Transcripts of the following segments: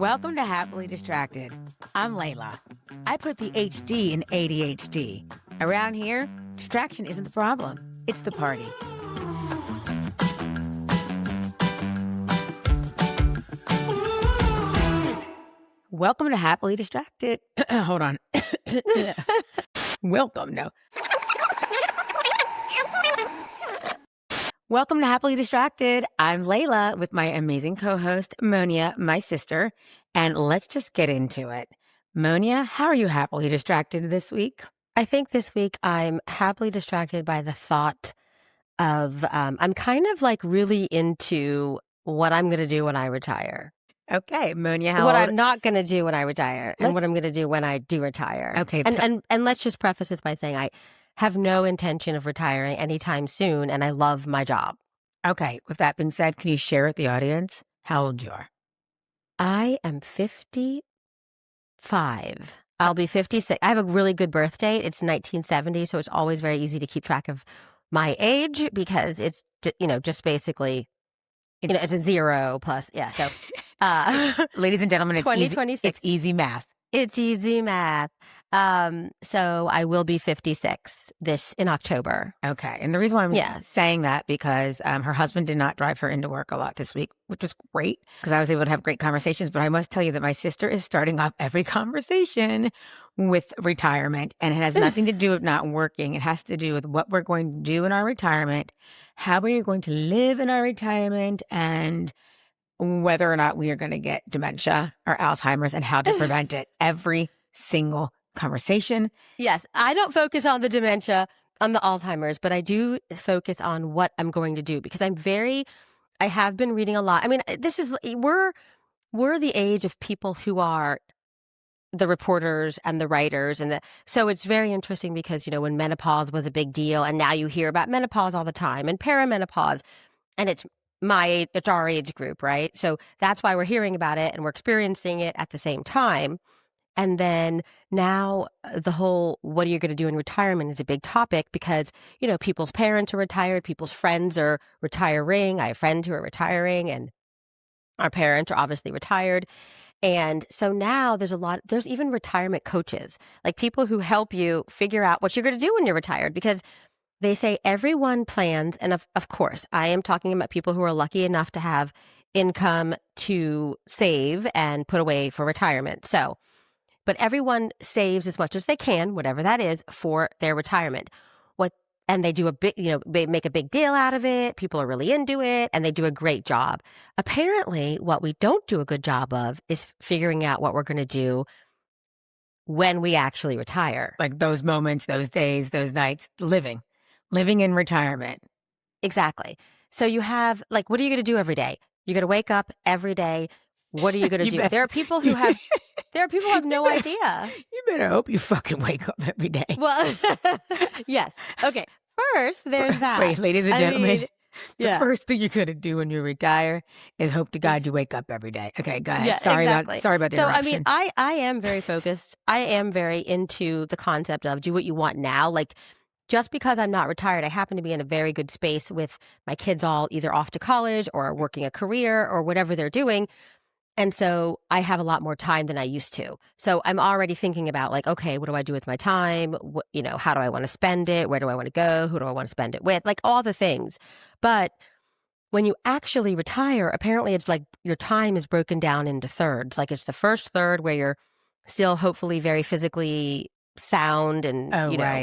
Welcome to Happily Distracted. I'm Leyla. I put the HD in ADHD. Around here, distraction isn't the problem. It's the party. Welcome to Happily Distracted. Hold on. Welcome, no. Welcome to Happily Distracted. I'm Leyla with my amazing co-host, Monya, my sister, and let's just get into it. Monya, how are you happily distracted this week? I think this week I'm happily distracted by the thought of I'm kind of like really into what I'm going to do when I retire. Okay, Monya, what I'm not going to do when I retire and what I'm going to do when I do retire. Okay. And let's just preface this by saying I have no intention of retiring anytime soon, and I love my job. Okay, with that being said, can you share with the audience how old you are? I am 55. I'll be 56. I have a really good birth date. It's 1970, so it's always very easy to keep track of my age because it's, just basically, it's a zero plus. Yeah. So, ladies and gentlemen, it's 2026. It's easy math. It's easy math. So I will be 56 in October. Okay. And the reason why I'm saying that because her husband did not drive her into work a lot this week, which was great because I was able to have great conversations. But I must tell you that my sister is starting off every conversation with retirement, and it has nothing to do with not working. It has to do with what we're going to do in our retirement, how we are going to live in our retirement, and whether or not we are going to get dementia or Alzheimer's and how to prevent it. Every single conversation. Yes. I don't focus on the dementia, on the Alzheimer's, but I do focus on what I'm going to do because I have been reading a lot. I mean, we're the age of people who are the reporters and the writers so it's very interesting because, when menopause was a big deal and now you hear about menopause all the time and perimenopause, and it's our age group, right? So that's why we're hearing about it and we're experiencing it at the same time. And then now the whole, what are you going to do in retirement is a big topic because, people's parents are retired, people's friends are retiring. I have friends who are retiring and our parents are obviously retired. And so now there's even retirement coaches, like people who help you figure out what you're going to do when you're retired because they say everyone plans, and of course, I am talking about people who are lucky enough to have income to save and put away for retirement. But everyone saves as much as they can, whatever that is, for their retirement. And they do they make a big deal out of it. People are really into it, and they do a great job. Apparently, what we don't do a good job of is figuring out what we're going to do when we actually retire. Like those moments, those days, those nights, living in retirement. Exactly. So you have, what are you going to do every day? You're going to wake up every day. What are you going to do? There are people who have no idea. You better hope you fucking wake up every day. Well, yes. Okay. First, there's that. Wait, ladies and gentlemen, the first thing you're going to do when you retire is hope to God you wake up every day. Okay, go ahead. Yeah, sorry about the interruption. I am very focused. I am very into the concept of do what you want now. Just because I'm not retired, I happen to be in a very good space with my kids all either off to college or working a career or whatever they're doing. And so I have a lot more time than I used to. So I'm already thinking about okay, what do I do with my time? How do I want to spend it? Where do I want to go? Who do I want to spend it with? All the things. But when you actually retire, apparently it's your time is broken down into thirds. It's the first third where you're still hopefully very physically sound and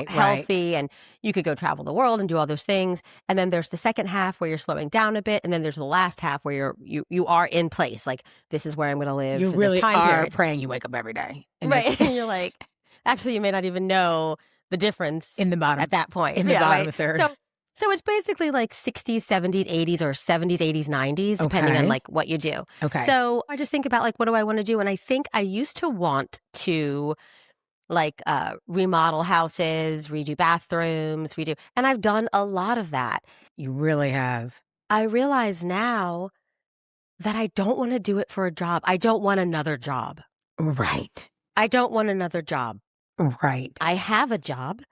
healthy, and you could go travel the world and do all those things. And then there's the second half where you're slowing down a bit, and then there's the last half where you are in place. This is where I'm going to live. You for really this time are period. praying you wake up every day, right? And you're actually, you may not even know the difference in the bottom at that point. In the bottom of third. So it's basically 60s, 70s, 80s, or 70s, 80s, 90s, depending on what you do. Okay. So I just think about what do I want to do, and I think I used to want to remodel houses, redo bathrooms, and I've done a lot of that. You really have. I realize now that I don't want to do it for a job. I don't want another job. Right. I don't want another job. Right. I have a job.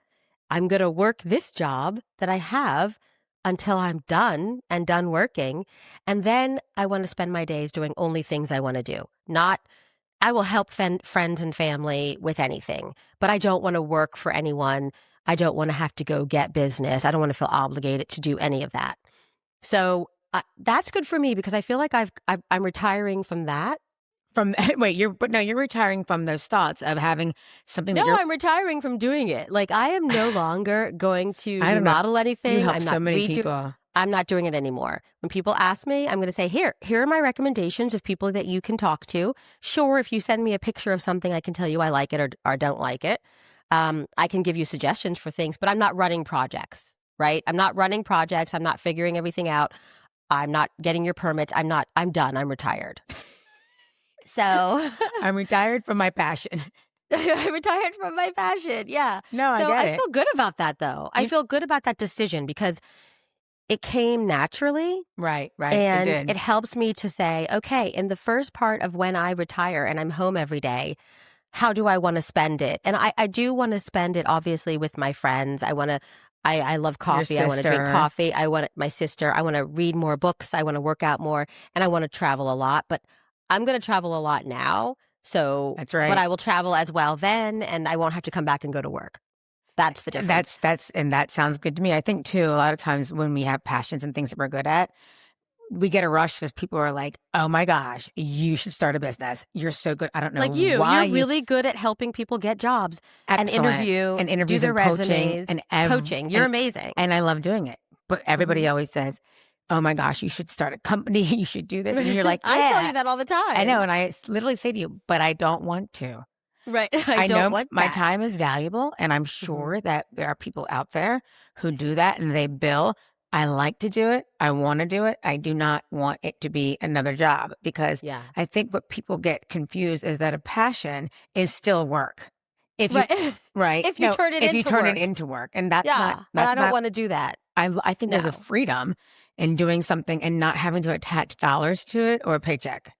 I'm going to work this job that I have until I'm done and done working. And then I want to spend my days doing only things I want to do. Not, I will help friends and family with anything, but I don't want to work for anyone. I don't want to have to go get business. I don't want to feel obligated to do any of that. So that's good for me because I feel like I'm retiring from that. You're retiring from those thoughts of having something that No, I'm retiring from doing it. Like I am no longer going to remodel anything. You help I'm not so many people. I'm not doing it anymore. When people ask me, I'm going to say, here are my recommendations of people that you can talk to. Sure, if you send me a picture of something, I can tell you I like it or don't like it. I can give you suggestions for things, but I'm not running projects, right? I'm not running projects. I'm not figuring everything out. I'm not getting your permits. I'm done. I'm retired. So I'm retired from my passion. I retired from my passion. Yeah. No, so I feel good about that though. I feel good about that decision because it came naturally. Right. And it helps me to say, okay, in the first part of when I retire and I'm home every day, how do I want to spend it? And I do want to spend it obviously with my friends. I love coffee. I want to drink coffee. I want my sister. I want to read more books. I want to work out more and I want to travel a lot, but I'm going to travel a lot now. So that's right. But I will travel as well then, and I won't have to come back and go to work. That's the difference. And that sounds good to me. I think too, a lot of times when we have passions and things that we're good at, we get a rush because people are like, oh my gosh, you should start a business. You're so good. I don't know why. You're really good at helping people get jobs. Excellent. and interviews do their and resumes coaching coaching. You're amazing. And I love doing it. But everybody always says, oh my gosh, you should start a company. You should do this. And you're like, yeah. I tell you that all the time. I know. And I literally say to you, but I don't want to. Right. I know my time is valuable. And I'm sure that there are people out there who do that and they bill. I like to do it. I want to do it. I do not want it to be another job because I think what people get confused is that a passion is still work. If you If you turn it into work. And that's not. I don't want to do that. I think there's a freedom in doing something and not having to attach dollars to it or a paycheck,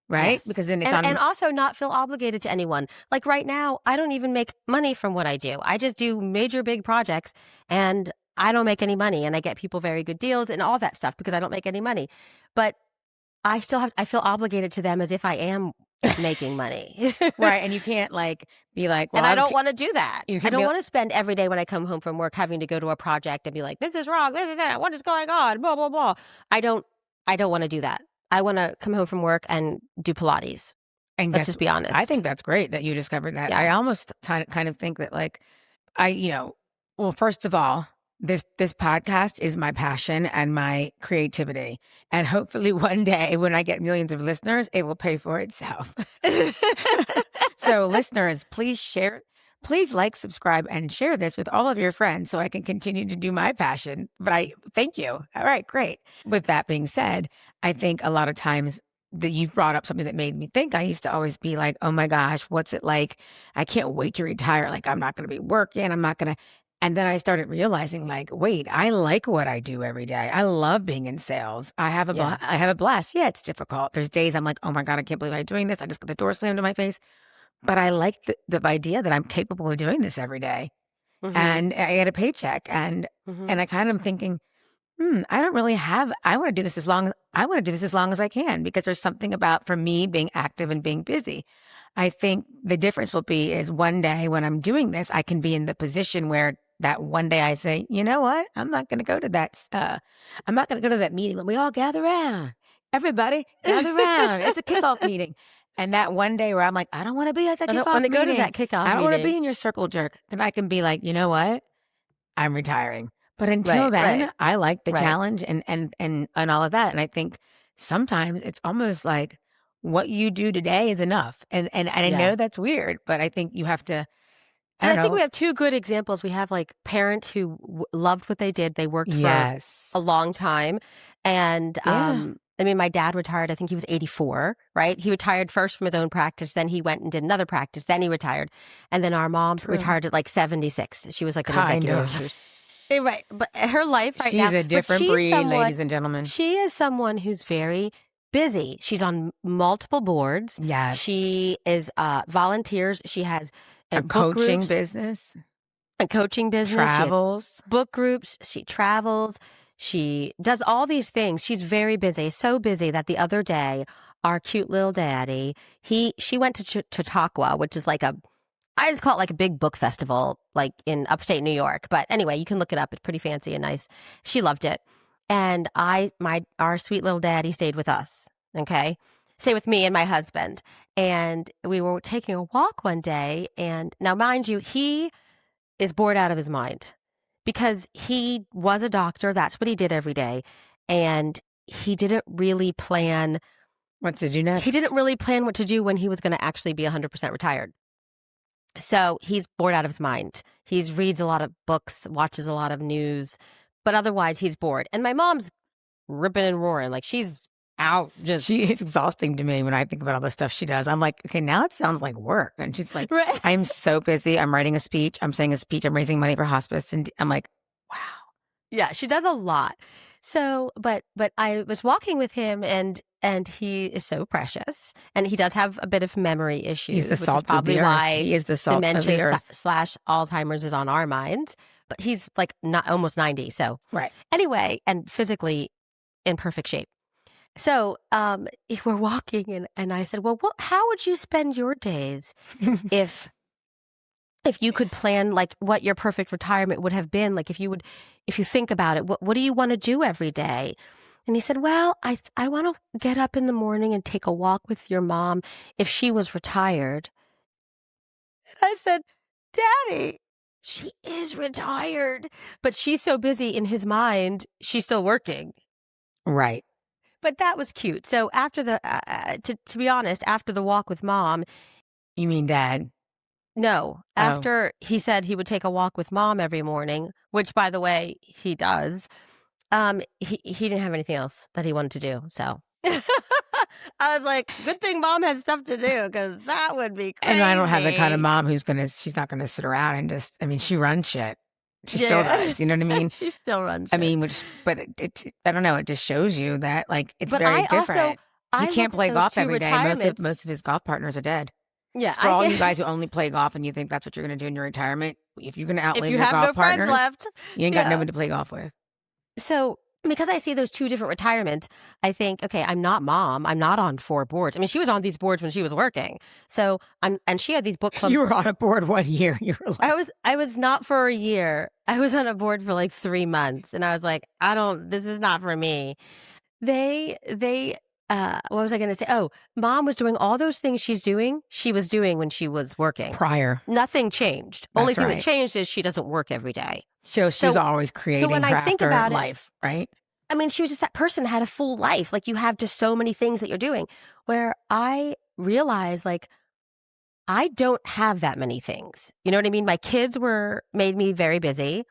right? Yes. Because then it's and also not feel obligated to anyone. Like right now, I don't even make money from what I do. I just do major big projects and I don't make any money and I get people very good deals and all that stuff because I don't make any money. But I feel obligated to them as if I am making money. Right. And you can't be like, well, and I don't want to do that. I don't want to to spend every day when I come home from work having to go to a project and be like, this is wrong, this is that, what is going on, blah, blah, blah. I don't want to do that. I want to come home from work and do Pilates. And let's just be honest. I think that's great that you discovered that. Yeah. I almost kind of think that well, first of all, this podcast is my passion and my creativity. And hopefully one day when I get millions of listeners, it will pay for itself. So listeners, please like, subscribe, and share this with all of your friends so I can continue to do my passion. But I thank you. All right, great. With that being said, I think a lot of times that you've brought up something that made me think. I used to always be like, oh my gosh, what's it like? I can't wait to retire. Like, I'm not going to be working. I'm not going to. And then I started realizing wait, I like what I do every day. I love being in sales. I have a blast. Yeah, it's difficult. There's days I'm like, oh my God, I can't believe I'm doing this. I just got the door slammed in my face. But I like the idea that I'm capable of doing this every day. And I get a paycheck. And I kind of thinking, I don't really I want to do this as long as I can because there's something about, for me, being active and being busy. I think the difference will be is one day when I'm doing this, I can be in the position where that one day I say, you know what? I'm not going to go to that. I'm not going to go to that meeting when we all gather around. Everybody gather around. It's a kickoff meeting. And that one day where I'm like, I don't want to be at that kickoff meeting. I don't want to go to that kickoff meeting. I don't want to be in your circle jerk. And I can be like, you know what? I'm retiring. But until then, I like the challenge and all of that. And I think sometimes it's almost like what you do today is enough. And I know that's weird, but I think you have to. I think we have two good examples. We have parents who loved what they did. They worked for a long time. And my dad retired. I think he was 84, right? He retired first from his own practice. Then he went and did another practice. Then he retired. And then our mom retired at 76. She was an executive. Right. But her life right now. She's a different breed, ladies and gentlemen. She is someone who's very busy. She's on multiple boards. Yes. She is volunteers. She has a coaching business. A coaching business. Travels. Book groups. She travels. She does all these things. She's very busy, so busy that the other day, our cute little daddy, she went to Chautauqua, which is like I just call it like a big book festival, like in upstate New York. But anyway, you can look it up. It's pretty fancy and nice. She loved it. And our sweet little daddy stayed with us. Okay. Stayed with me and my husband. And we were taking a walk one day. And now, mind you, he is bored out of his mind because he was a doctor. That's what he did every day. And he didn't really plan what to do next. He didn't really plan what to do when he was going to actually be 100% retired. So he's bored out of his mind. He reads a lot of books, watches a lot of news, but otherwise he's bored. And my mom's ripping and roaring. Like she's out. It's exhausting to me when I think about all the stuff she does. I'm like, okay, now it sounds like work. And she's like, right. I'm so busy. I'm writing a speech. I'm saying a speech. I'm raising money for hospice. And I'm like, wow. Yeah, she does a lot. So, but I was walking with him and he is so precious and he does have a bit of memory issues, which is probably why he is the salt of the earth. Dementia/Alzheimer's is on our minds, but he's like not almost 90. So right. Anyway, and physically in perfect shape. So we're walking and I said, well, how would you spend your days if you could plan like what your perfect retirement would have been? Like if you think about it, what do you want to do every day? And he said, well, I want to get up in the morning and take a walk with your mom if she was retired. And I said, Daddy, she is retired, but she's so busy in his mind, she's still working. Right. But that was cute. So after to be honest, after the walk with Mom. You mean Dad? No. After he said he would take a walk with Mom every morning, which, by the way, he does, he didn't have anything else that he wanted to do. So I was like, good thing Mom has stuff to do because that would be crazy. And I don't have the kind of mom she's not going to sit around and just, I mean, she runs shit. She still does. You know what I mean? She still runs shit. I mean, but I don't know. It just shows you that like it's very different. He can't play golf every day. Most of his golf partners are dead. Yeah. For all you guys who only play golf and you think that's what you're going to do in your retirement, if you're going to outlive your golf partners, left, you ain't got nobody to play golf with. So because I see those two different retirements, I think, okay, I'm not Mom. I'm not on 4 boards. I mean, she was on these boards when she was working. So and she had these book clubs. You were on a board what year? You were like... I was not for a year. I was on a board for like 3 months, and I was like, this is not for me. What was I going to say? Oh, Mom was doing all those things she was doing when she was working. Prior. Nothing changed. Only thing that changed is she doesn't work every day. So she was always creating her after life, right? I mean, she was just that person that had a full life. Like you have just so many things that you're doing where I realized like, I don't have that many things. You know what I mean? My kids made me very busy.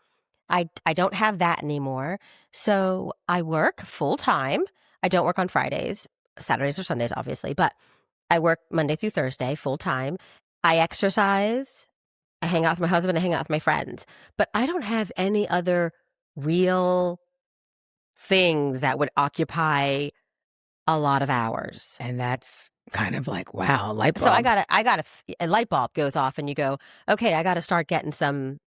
I don't have that anymore. So I work full time. I don't work on Fridays, Saturdays or Sundays, obviously, but I work Monday through Thursday full time. I exercise. I hang out with my husband. I hang out with my friends, but I don't have any other real things that would occupy a lot of hours. And that's kind of like, wow, light bulb. So a light bulb goes off and you go, okay, I got to start getting some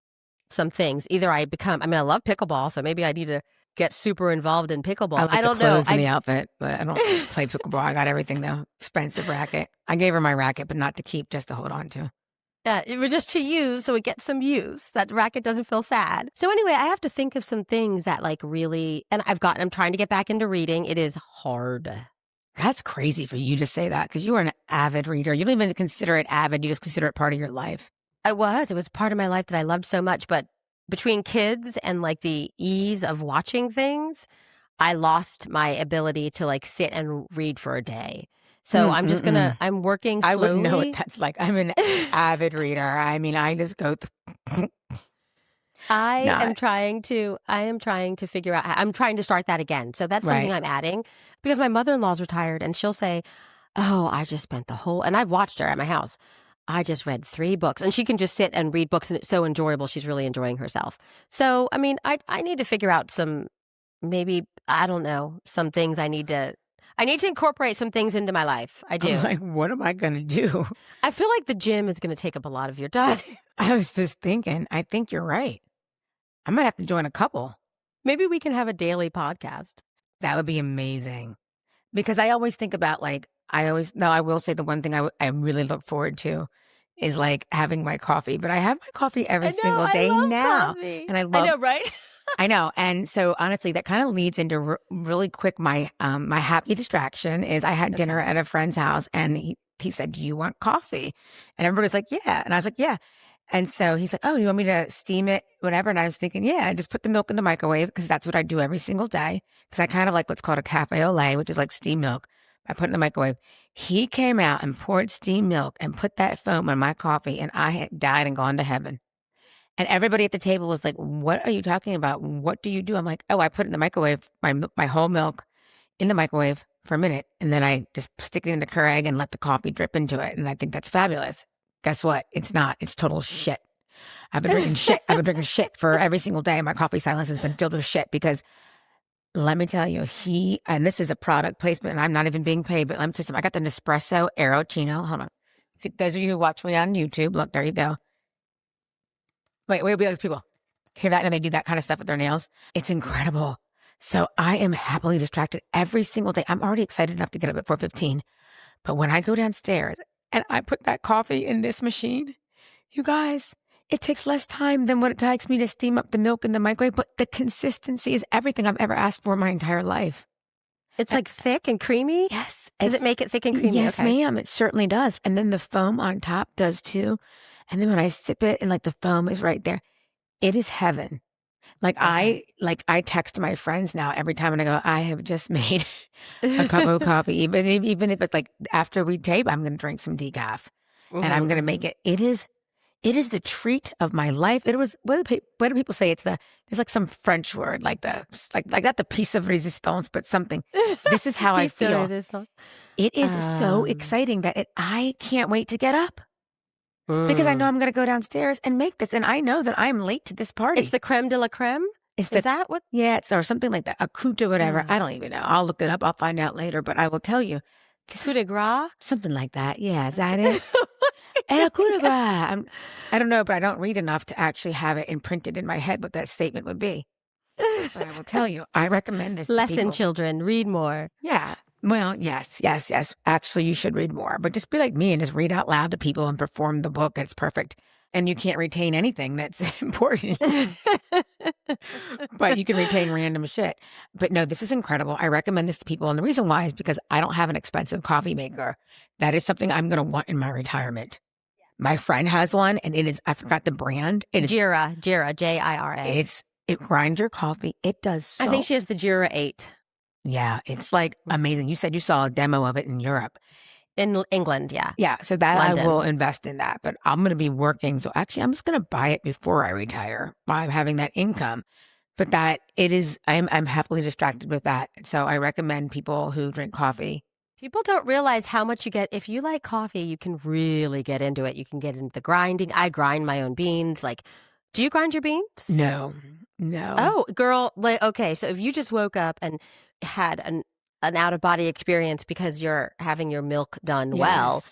things. Either I love pickleball, so maybe I need to get super involved in pickleball. I don't know. The outfit, but I don't play pickleball. I got everything though. Expensive racket. I gave her my racket, but not to keep, just to hold on to. Yeah, it was just to use, so it gets some use. That racket doesn't feel sad. So anyway, I have to think of some things that like really, and I'm trying to get back into reading. It is hard. That's crazy for you to say that because you are an avid reader. You don't even consider it avid. You just consider it part of your life. It was part of my life that I loved so much. But between kids and like the ease of watching things, I lost my ability to like sit and read for a day. So I'm just I'm working slowly. I wouldn't know what that's like. I'm an avid reader. I mean, I just go I am trying to figure out, I'm trying to start that again. So that's something I'm adding because my mother-in-law's retired and she'll say, oh, I just spent and I've watched her at my house. I just read 3 books and she can just sit and read books and it's so enjoyable. She's really enjoying herself. So, I mean, I need to figure out some things I need to incorporate some things into my life. I do. I'm like, what am I going to do? I feel like the gym is going to take up a lot of your time. I was just thinking, I think you're right. I might have to join a couple. Maybe we can have a daily podcast. That would be amazing. Because I always think about like, I will say the one thing I really look forward to is like having my coffee, but I have my coffee every I know, single I day love now. coffee. And I I love, know, right? I know. And so honestly, that kind of leads into really quick. My happy distraction is I had dinner Okay. at a friend's house and he said, "Do you want coffee?" And everybody's like, "Yeah." And I was like, "Yeah." And so he's like, "Oh, you want me to steam it, whatever?" And I was thinking, "Yeah, I just put the milk in the microwave because that's what I do every single day. Because I kind of like what's called a cafe au lait, which is like steamed milk. I put it in the microwave." He came out and poured steamed milk and put that foam on my coffee, and I had died and gone to heaven. And everybody at the table was like, "What are you talking about? What do you do?" I'm like, "Oh, I put it in the microwave, my whole milk in the microwave for a minute, and then I just stick it in the Keurig and let the coffee drip into it. And I think that's fabulous." Guess what? It's not. It's total shit. I've been drinking shit. I've been drinking shit for every single day. My coffee silence has been filled with shit because let me tell you, and this is a product placement and I'm not even being paid, but let me tell you something. I got the Nespresso Aerochino. Hold on. Those of you who watch me on YouTube, look, there you go. Wait, those people hear that and they do that kind of stuff with their nails. It's incredible. So I am happily distracted every single day. I'm already excited enough to get up at 4:15. But when I go downstairs and I put that coffee in this machine, you guys, it takes less time than what it takes me to steam up the milk in the microwave, but the consistency is everything I've ever asked for my entire life. It's like thick and creamy? Yes. Does it make it thick and creamy? Yes, ma'am. It certainly does. And then the foam on top does too. And then when I sip it and like the foam is right there, it is heaven. Like I text my friends now every time and I go, "I have just made a cup of coffee." Even if it's like after we tape, I'm going to drink some decaf and I'm going to make it. It is the treat of my life. It was, what do people say? There's like some French word, like not the piece of resistance, but something. This is how I feel. It is so exciting that I can't wait to get up. Because I know I'm going to go downstairs and make this. And I know that I'm late to this party. It's the creme de la creme? Is that what? Yeah, or something like that. A coup de whatever. I don't even know. I'll look it up. I'll find out later. But I will tell you. Coup de grace? Something like that. Yeah, is that it? And a coup de grace. I don't know, but I don't read enough to actually have it imprinted in my head what that statement would be. But I will tell you, I recommend this to Lesson, people. children, read more. Yeah. Well, yes. Actually, you should read more, but just be like me and just read out loud to people and perform the book. It's perfect. And you can't retain anything that's important, but you can retain random shit. But no, this is incredible. I recommend this to people. And the reason why is because I don't have an expensive coffee maker. That is something I'm going to want in my retirement. My friend has one and I forgot the brand. It is Jira, Jira. It grinds your coffee. It does so. I think she has the Jira 8. Yeah, it's like amazing. You said you saw a demo of it in Europe. In England, yeah. Yeah, so that London. I will invest in that. But I'm going to be working. So actually, I'm just going to buy it before I retire by having that income. But I'm happily distracted with that. So I recommend people who drink coffee. People don't realize how much you get. If you like coffee, you can really get into it. You can get into the grinding. I grind my own beans. Like, do you grind your beans? No. Oh, girl. Okay, so if you just woke up and had an out-of-body experience because you're having your milk done well,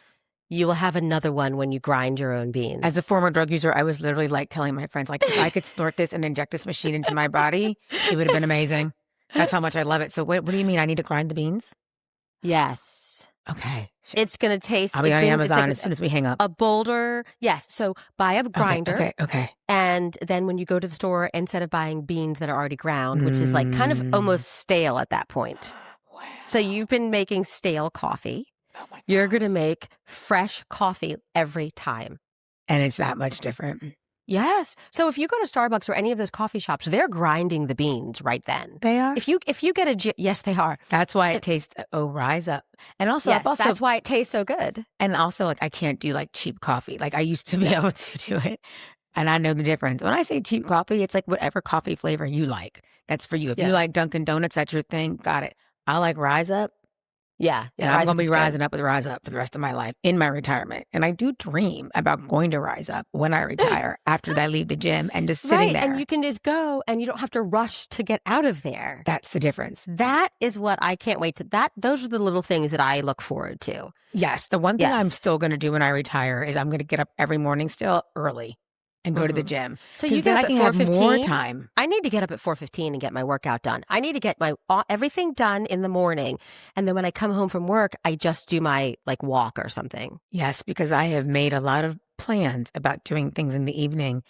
you will have another one when you grind your own beans. As a former drug user, I was literally like telling my friends, like, if I could snort this and inject this machine into my body, it would have been amazing. That's how much I love it. So what do you mean? I need to grind the beans? Yes. Okay. It's going to taste... I'll be on Amazon as soon as we hang up. A boulder. Yes. So buy a grinder. Okay. And then when you go to the store, instead of buying beans that are already ground, which is like kind of almost stale at that point. Wow. So you've been making stale coffee. Oh my God. You're going to make fresh coffee every time. And it's that much different. Yes. So if you go to Starbucks or any of those coffee shops, they're grinding the beans right then. They are? If you get yes, they are. That's why it tastes, rise up. And also, yes, that's why it tastes so good. And also, like, I can't do like cheap coffee. Like I used to be able to do it. And I know the difference. When I say cheap coffee, it's like whatever coffee flavor you like. That's for you. If you like Dunkin' Donuts, that's your thing. Got it. I like Rise Up. Yeah. And I'm going to be rising up with Rise Up for the rest of my life in my retirement. And I do dream about going to Rise Up when I retire after I leave the gym and just sitting there. And you can just go and you don't have to rush to get out of there. That's the difference. That is what I can't wait to. Those are the little things that I look forward to. Yes. The one thing I'm still going to do when I retire is I'm going to get up every morning still early. and go to the gym. So you then get I up can at have more 4:15? time. I need to get up at 4:15 and get my workout done. I need to get my everything done in the morning. And then when I come home from work, I just do my like walk or something. Yes, because I have made a lot of plans about doing things in the evening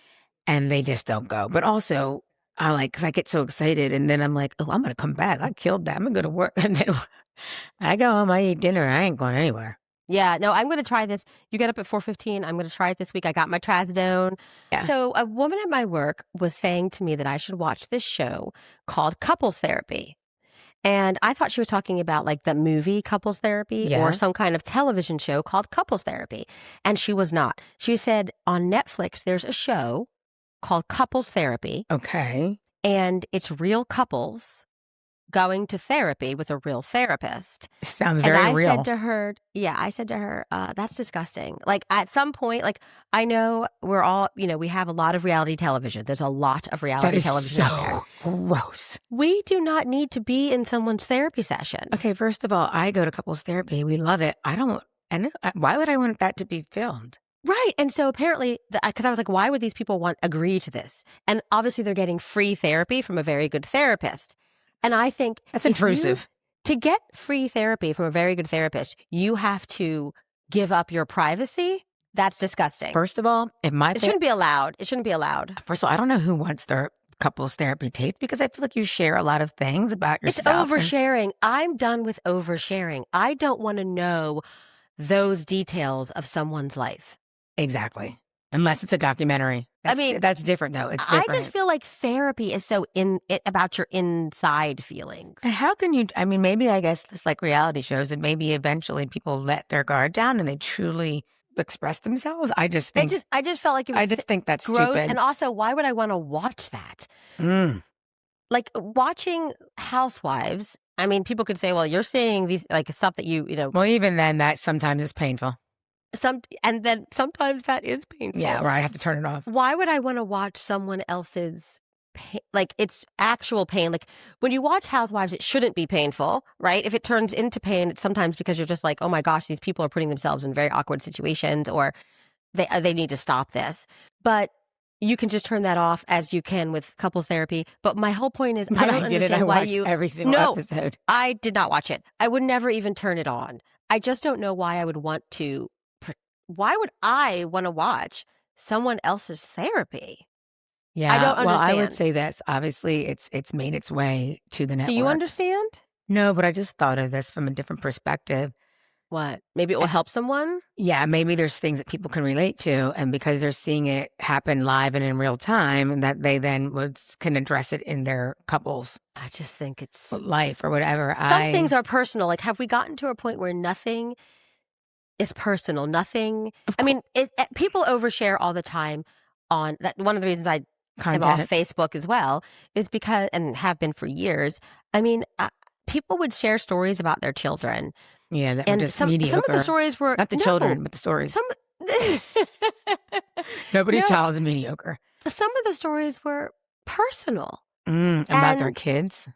and they just don't go. But also, because I get so excited and then I'm like, oh, I'm going to come back. I killed that. I'm going to go to work. And then I go home, I eat dinner. I ain't going anywhere. Yeah, no, I'm going to try this. You get up at 4:15. I'm going to try it this week. I got my trazodone. Yeah. So a woman at my work was saying to me that I should watch this show called Couples Therapy. And I thought she was talking about like the movie Couples Therapy Yeah. or some kind of television show called Couples Therapy. And she was not. She said on Netflix, there's a show called Couples Therapy. Okay. And it's real couples going to therapy with a real therapist. Sounds very real. I said to her, that's disgusting. Like at some point, like I know we're all, we have a lot of reality television. There's a lot of reality television out there. Gross. We do not need to be in someone's therapy session. Okay, first of all, I go to couples therapy. We love it. Why would I want that to be filmed? Right. And so apparently, because I was like, why would these people agree to this? And obviously they're getting free therapy from a very good therapist. And I think that's intrusive. To get free therapy from a very good therapist, you have to give up your privacy. That's disgusting. First of all, it shouldn't be allowed. It shouldn't be allowed. First of all, I don't know who wants their couples therapy taped because I feel like you share a lot of things about yourself. It's oversharing. I'm done with oversharing. I don't want to know those details of someone's life. Exactly. Unless it's a documentary. That's different though. It's different. I just feel like therapy is so about your inside feelings. And how can you, maybe I guess just like reality shows and maybe eventually people let their guard down and they truly express themselves. I just think. I just felt like it was I just think that's gross. Stupid. And also, why would I want to watch that? Like watching Housewives. People could say, well, you're seeing these like stuff that you know. Well, even then that sometimes is painful. And then sometimes that is painful. Yeah, or I have to turn it off. Why would I want to watch someone else's pain? Like it's actual pain. Like when you watch Housewives, it shouldn't be painful, right? If it turns into pain, it's sometimes because you're just like, oh my gosh, these people are putting themselves in very awkward situations, or they need to stop this. But you can just turn that off as you can with couples therapy. But my whole point is, I don't understand why you every single episode. I did not watch it. I would never even turn it on. I just don't know why I would want to. Why would I want to watch someone else's therapy? Yeah, I don't understand. Well, I would say that's obviously it's made its way to the network. Do you understand? No, but I just thought of this from a different perspective. What? Maybe it will help someone? Yeah, maybe there's things that people can relate to, and because they're seeing it happen live and in real time, and that they then can address it in their couples. I just think it's life or whatever. Some things are personal. Like, have we gotten to a point where nothing is personal? Nothing. People overshare all the time on that. One of the reasons I am off Facebook as well is because, and have been for years. People would share stories about their children. Yeah, that were just mediocre. Some of the stories were not the children, but the stories. Nobody's child is mediocre. Some of the stories were personal about their kids.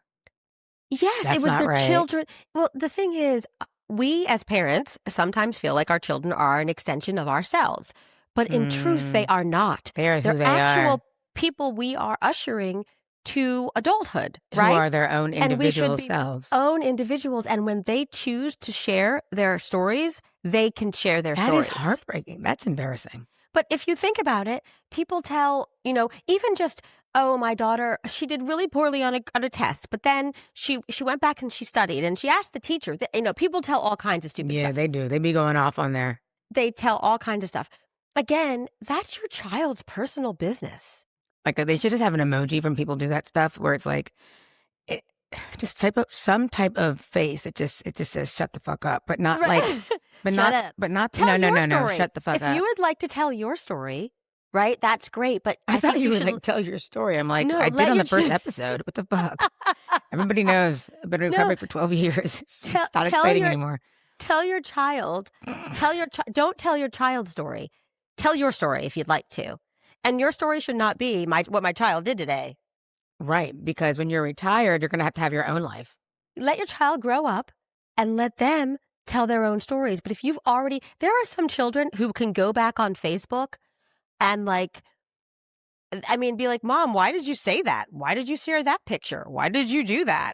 Yes, it was the children. Well, the thing is, we as parents sometimes feel like our children are an extension of ourselves, but in truth, they are not. They're actual people we are ushering to adulthood, right? Who are their own individual selves. Own individuals. And when they choose to share their stories, they can share their stories. That is heartbreaking. That's embarrassing. But if you think about it, people tell, even just, oh, my daughter, she did really poorly on a test, but then she went back and she studied and she asked the teacher. People tell all kinds of stupid stuff. Yeah, they do. They be going off on there. They tell all kinds of stuff. Again, that's your child's personal business. Like they should just have an emoji when people do that stuff where it's like, just type up some type of face. It just says shut the fuck up, but not like, but shut not, up. But not. Tell No. Shut the fuck up. If you would like to tell your story, right? That's great. But I thought you would tell your story. I'm like, no, I did on the first episode. What the fuck? Everybody knows I've been in recovery for 12 years. It's not exciting anymore. Tell your child. Don't tell your child's story. Tell your story if you'd like to. And your story should not be what my child did today. Right. Because when you're retired, you're going to have your own life. Let your child grow up and let them tell their own stories. But if you've there are some children who can go back on Facebook and I mean, be like, Mom, why did you say that? Why did you share that picture? Why did you do that?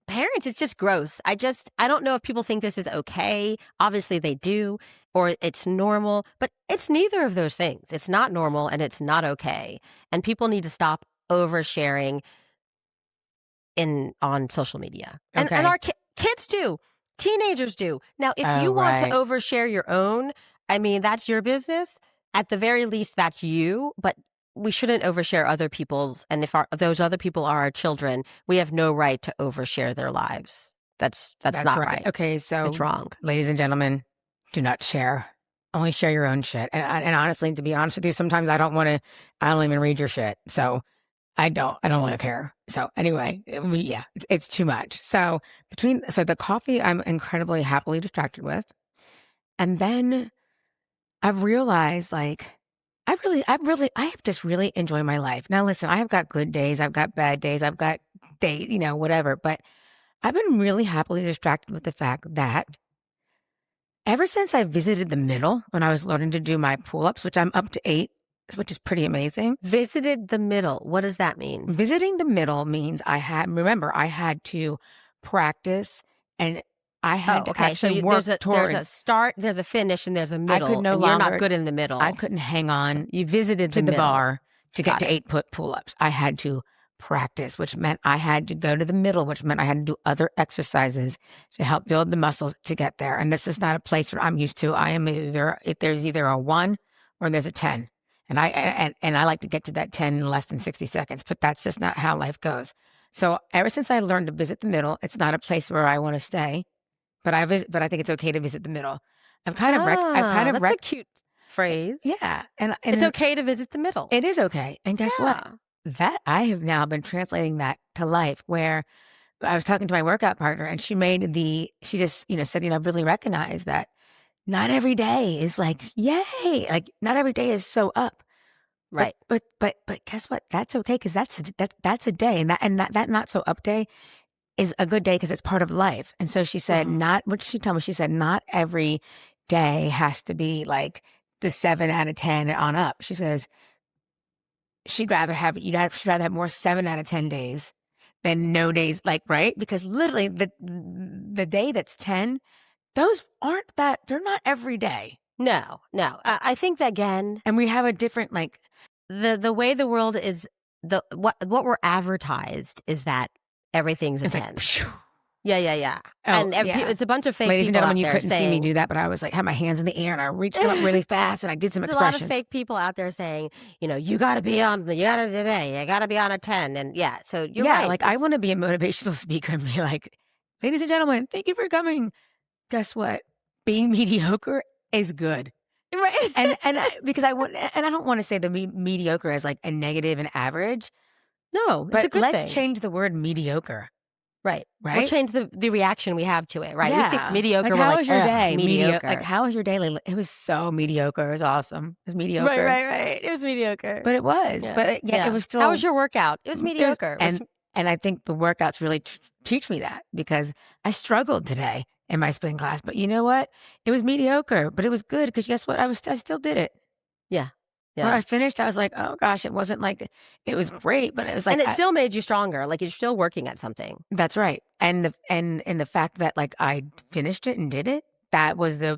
Parents, it's just gross. I don't know if people think this is okay. Obviously they do, or it's normal, but it's neither of those things. It's not normal and it's not okay. And people need to stop oversharing on social media. And Okay. our kids do. Teenagers do. Now, if Oh, you want right. to overshare your own, I mean, that's your business. At the very least, that's you. But we shouldn't overshare other people's. And if those other people are our children, we have no right to overshare their lives. That's not right. Okay, so It's wrong. ladies and gentlemen, do not share. Only share your own shit. And honestly, to be honest with you, sometimes I don't even read your shit. So I don't want to care. So anyway, yeah, it's too much. So the coffee, I'm incredibly happily distracted with. And then I've realized, like, I have just really enjoyed my life. Now, listen, I have got good days. I've got bad days. I've got days, whatever. But I've been really happily distracted with the fact that ever since I visited the middle when I was learning to do my pull-ups, which I'm up to 8, which is pretty amazing. Visited the middle. What does that mean? Visiting the middle means I had to practice and I had to actually work towards. There's a start, there's a finish, and there's a middle. I could no and longer, you're not good in the middle. I couldn't hang on. You visited to the middle. bar to get Got to it. 8 pull-ups. I had to practice, which meant I had to go to the middle, which meant I had to do other exercises to help build the muscles to get there. And this is not a place where I'm used to. I am there's either a 1 or there's a 10. And I like to get to that 10 in less than 60 seconds, but that's just not how life goes. So ever since I learned to visit the middle, it's not a place where I want to stay, but I think it's okay to visit the middle. That's a cute phrase. Yeah. And it's okay to visit the middle. It is okay. And guess what? That I have now been translating that to life, where I was talking to my workout partner and she just, said, I've really recognized that not every day is like, yay. Like not every day is so up. Right. But guess what? That's okay. Cause that's a day. And that not so up day is a good day because it's part of life. And so she said, what did she tell me? She said, not every day has to be like the 7 out of 10 on up. She says, she'd rather have more 7 out of 10 days than no days, like, right? Because literally the day that's 10, they're not every day. No. I think that again. And we have a different, like. The way the world is, what we're advertised is that everything's a 10. Like, yeah. Oh, it's a bunch of fake Ladies and people gentlemen, out you couldn't see me do that, but I was like, had my hands in the air and I reached up really fast and I did some expressions. There's a lot of fake people out there saying, you got to be on a 10. And so you're right. Like I want to be a motivational speaker and be like, ladies and gentlemen, thank you for coming. Guess what? Being mediocre is good. Right. Because I don't want to say the mediocre as like a negative and average. No, but it's a good let's thing. change the word mediocre. Right. We'll change the reaction we have to it. Right. Yeah. We think mediocre. Like, how was your day? Mediocre. Like, how was your day, Leyla? It was so mediocre. It was awesome. It was mediocre. Right. It was mediocre. But it was. Yeah. But it was still. How was your workout? It was mediocre. And I think the workouts really teach me that because I struggled today in my spin class. But you know what? It was mediocre, but it was good because guess what? I still did it. Yeah. When I finished, I was like, oh gosh, it wasn't like, it was great, but it was like. And it still made you stronger. Like you're still working at something. That's right. And the fact that like I finished it and did it, that was the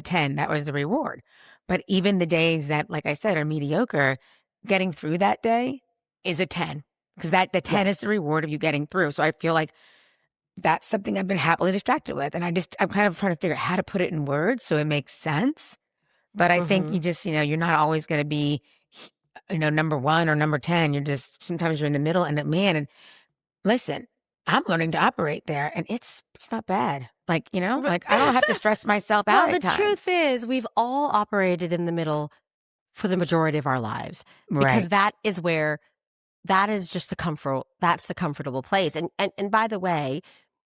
10, that was the reward. But even the days that, like I said, are mediocre, getting through that day is a 10 because the 10 is the reward of you getting through. So I feel like that's something I've been happily distracted with. And I'm kind of trying to figure out how to put it in words so it makes sense. But I think you just, you're not always going to be, number 1 or number 10. Sometimes you're in the middle and listen, I'm learning to operate there and it's not bad. Like, like I don't have to stress myself out at times. The truth is we've all operated in the middle for the majority of our lives because that is just that's the comfortable place. And by the way,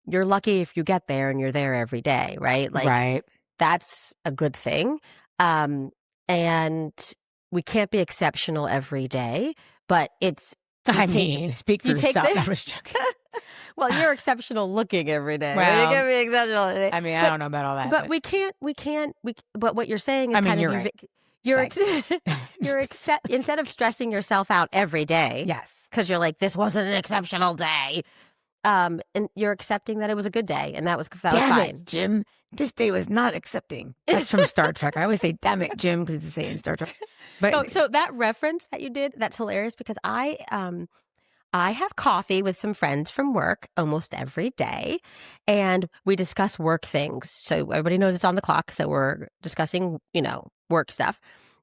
you're lucky if you get there and you're there every day, right? Like that's a good thing. And we can't be exceptional every day, but speak for yourself. I was joking. Well, you're exceptional looking every day. Well, you can be exceptional. I don't know about all that. But we can't. But what you're saying is You're instead of stressing yourself out every day. Yes. Because you're like, this wasn't an exceptional day. And you're accepting that it was a good day, and that was Damn fine. it, Jim. This day was not accepting. That's from Star Trek. I always say, damn it, Jim, because it's saying Star Trek. But so that reference that you did, that's hilarious because I have coffee with some friends from work almost every day, and we discuss work things. So everybody knows it's on the clock, so we're discussing, work stuff.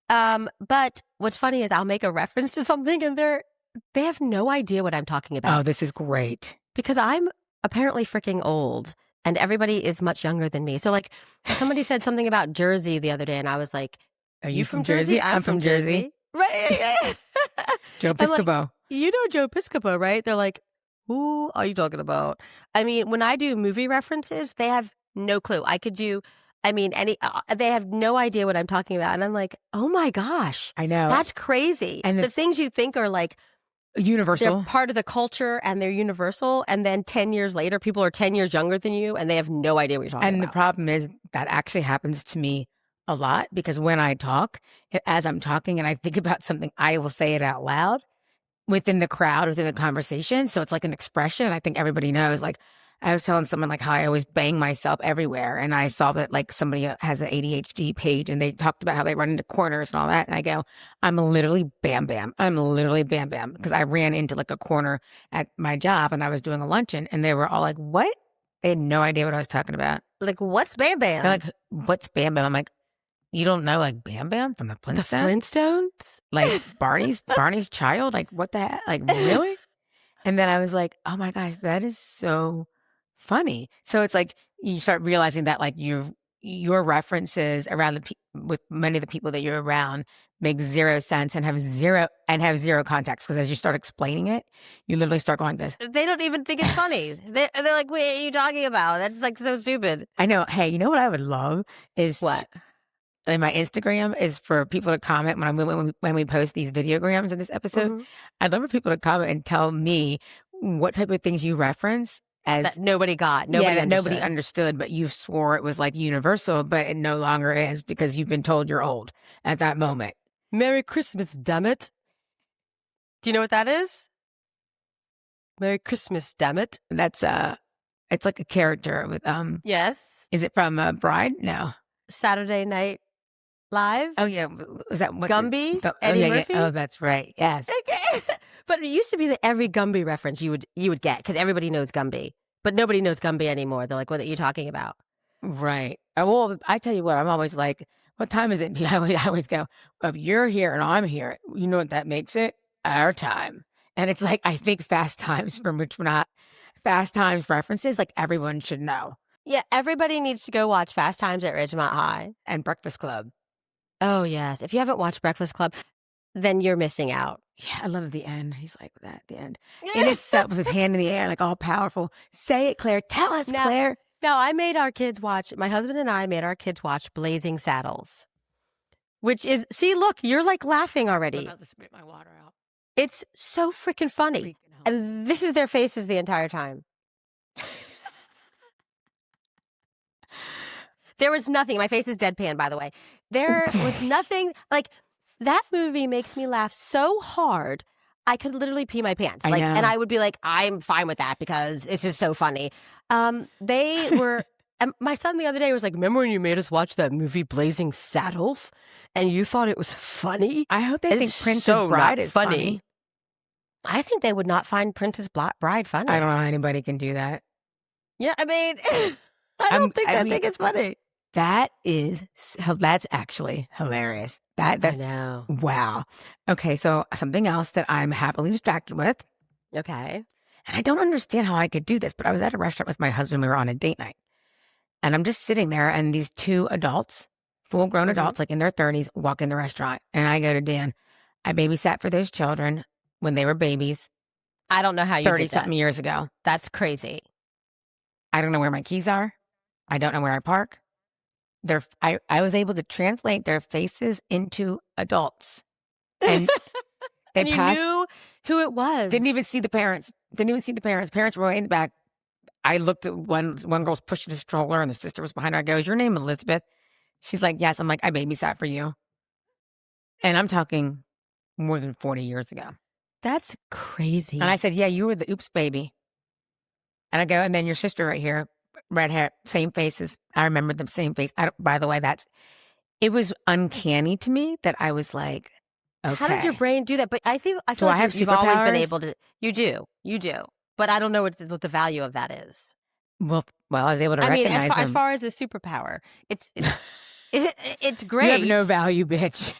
But what's funny is I'll make a reference to something, and they have no idea what I'm talking about. Oh, this is great. Because I'm apparently freaking old, and everybody is much younger than me. So, like, somebody said something about Jersey the other day, and I was like, Are you from Jersey? I'm from Jersey. Right. Joe Piscopo. Like, you know Joe Piscopo, right? They're like, who are you talking about? I mean, when I do movie references, they have no clue. They have no idea what I'm talking about. And I'm like, oh my gosh. I know. That's crazy. And the things you think are like, universal. They're part of the culture and they're universal. And then 10 years later, people are 10 years younger than you and they have no idea what you're talking about. And the problem is that actually happens to me a lot because when I talk, as I'm talking and I think about something, I will say it out loud within the crowd, within the conversation. So it's like an expression. And I think everybody knows, like, I was telling someone like how I always bang myself everywhere. And I saw that like somebody has an ADHD page and they talked about how they run into corners and all that. And I go, I'm literally bam, bam. I'm literally bam, bam. Because I ran into like a corner at my job and I was doing a luncheon and they were all like, what? They had no idea what I was talking about. Like, what's Bam Bam? They're like, what's Bam Bam? I'm like, you don't know like Bam Bam from the Flintstones? The Flintstones? Like Barney's child? Like what the heck? Like really? And then I was like, oh my gosh, that is so funny. So it's like you start realizing that like your references around with many of the people that you're around make zero sense and have zero context because as you start explaining it, you literally start going this. They don't even think it's funny. They're like, "What are you talking about? That's like so stupid." I know. Hey, you know what I would love is what in my Instagram is for people to comment when we post these videograms in this episode. Mm-hmm. I'd love for people to comment and tell me what type of things you reference. As that nobody got, nobody understood, but you swore it was like universal, but it no longer is because you've been told you're old at that moment. Merry Christmas, damn it! Do you know what that is? Merry Christmas, damn it! That's it's like a character with Yes. Is it from Bride? No. Saturday Night Live. Oh yeah, was that what Gumby? Eddie Murphy? Oh, that's right. Yes. Okay. But it used to be that every Gumby reference you would get because everybody knows Gumby, but nobody knows Gumby anymore. They're like, "What are you talking about?" Right. Well, I tell you what, I'm always like, "What time is it?" I always go, "If you're here and I'm here, you know what that makes it? Our time." And it's like I think Fast Times from which we're not Fast Times references, like everyone should know. Yeah, everybody needs to go watch Fast Times at Ridgemont High and Breakfast Club. Oh yes, if you haven't watched Breakfast Club, then you're missing out. Yeah, I love the end. He's like that at the end. In his set with his hand in the air, like all powerful. Say it, Claire. Tell us, Claire. No, my husband and I made our kids watch Blazing Saddles. Which is, see, look, you're like laughing already. I'm about to spit my water out. It's so freaking funny. And this is their faces the entire time. There was nothing. My face is deadpan, by the way. There was nothing like that movie makes me laugh so hard. I could literally pee my pants. Like, and I would be like, I'm fine with that because this is so funny. They were, my son the other day was like, remember when you made us watch that movie Blazing Saddles and you thought it was funny? I hope they think Princess Bride is funny. I think they would not find Princess Bride funny. I don't know how anybody can do that. Yeah, I mean, I don't think it's funny. That's actually hilarious. That's, I know. Wow. Okay, so something else that I'm happily distracted with. Okay. And I don't understand how I could do this, but I was at a restaurant with my husband. We were on a date night. And I'm just sitting there, and these two adults, full-grown adults, like in their 30s, walk in the restaurant. And I go to Dan, I babysat for those children when they were babies. I don't know how you did that. 30-something years ago. That's crazy. I don't know where my keys are. I don't know where I park. I was able to translate their faces into adults. And they and you knew who it was. Didn't even see the parents. Parents were way in the back. I looked at one girl's pushing a stroller and the sister was behind her. I go, is your name Elizabeth? She's like, yes. I'm like, I babysat for you. And I'm talking more than 40 years ago. That's crazy. And I said, yeah, you were the oops baby. And I go, and then your sister right here, red hair, same faces. I remember them, same face. By the way, it was uncanny to me that I was like, okay. How did your brain do that? But I feel Do I have you've always been superpowers? able to. You do. But I don't know what the value of that is. Well, I was able to I mean, recognize them. as far as a superpower, it's great. You have no value, bitch.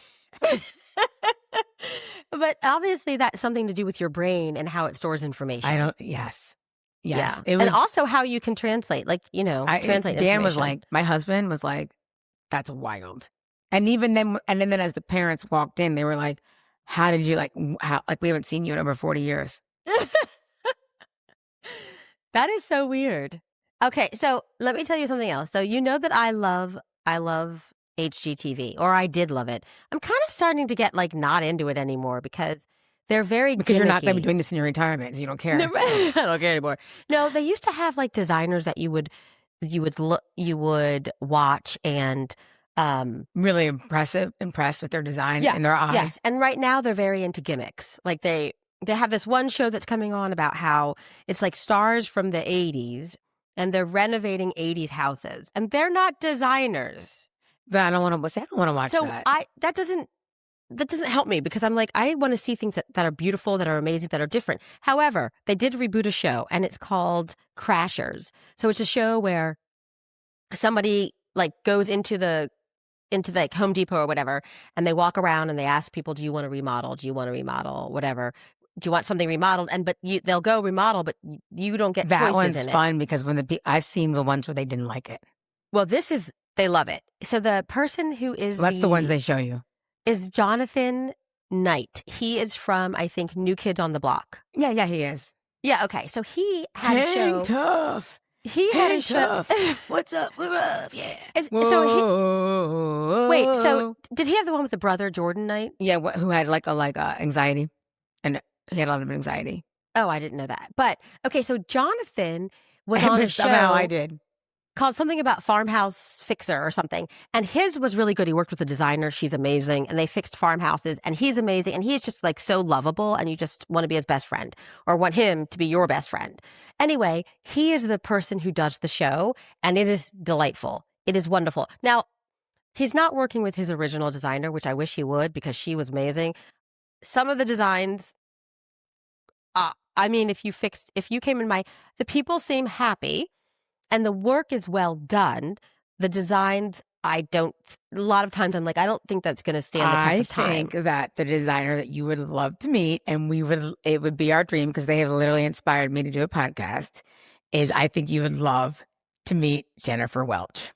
But obviously, that's something to do with your brain and how it stores information. Yes. Yeah. It was, and also how you can translate, translate. Dan was like, my husband was like, that's wild. And even then, as the parents walked in, they were like, how did you we haven't seen you in over 40 years. That is so weird. Okay, so let me tell you something else. So you know that I love HGTV, or I did love it. I'm kind of starting to get not into it anymore because they're very because you're not going to gimmicky. be doing this in your retirement, so you don't care. No, I don't care anymore. No, they used to have designers that you would watch and really impressed with their design in their eyes. Yes, and right now they're very into gimmicks. Like they have this one show that's coming on about how it's like stars from the 80s and they're renovating 80s houses and they're not designers. But I don't want to watch that. So that doesn't help me because I'm like, I want to see things that are beautiful, that are amazing, that are different. However, they did reboot a show and it's called Crashers. So it's a show where somebody goes into Home Depot or whatever, and they walk around and they ask people, do you want to remodel? Do you want to remodel? Whatever. Do you want something remodeled? They'll go remodel, but you don't get that choices one's in fun because I've seen the ones where they didn't like it. Well, they love it. So the person who is that's the ones they show you is Jonathan Knight. He is from, I think, New Kids on the Block. Yeah, he is. Yeah, okay. So he had a show. Tough. He had a show. What's up? We're up. Yeah. So did he have the one with the brother, Jordan Knight? Yeah, who had anxiety, and he had a lot of anxiety. Oh, I didn't know that. But okay, so Jonathan was on a show. Somehow I did. Called something about Farmhouse Fixer or something. And his was really good. He worked with a designer. She's amazing. And they fixed farmhouses. And he's amazing. And he's just so lovable. And you just want to be his best friend or want him to be your best friend. Anyway, he is the person who does the show. And it is delightful. It is wonderful. Now, he's not working with his original designer, which I wish he would because she was amazing. Some of the designs, if you came in the people seem happy. And the work is well done. The designs, a lot of times I'm like, I don't think that's going to stand the test of time. I think that the designer that you would love to meet, and it would be our dream because they have literally inspired me to do a podcast, is I think you would love to meet Jennifer Welch.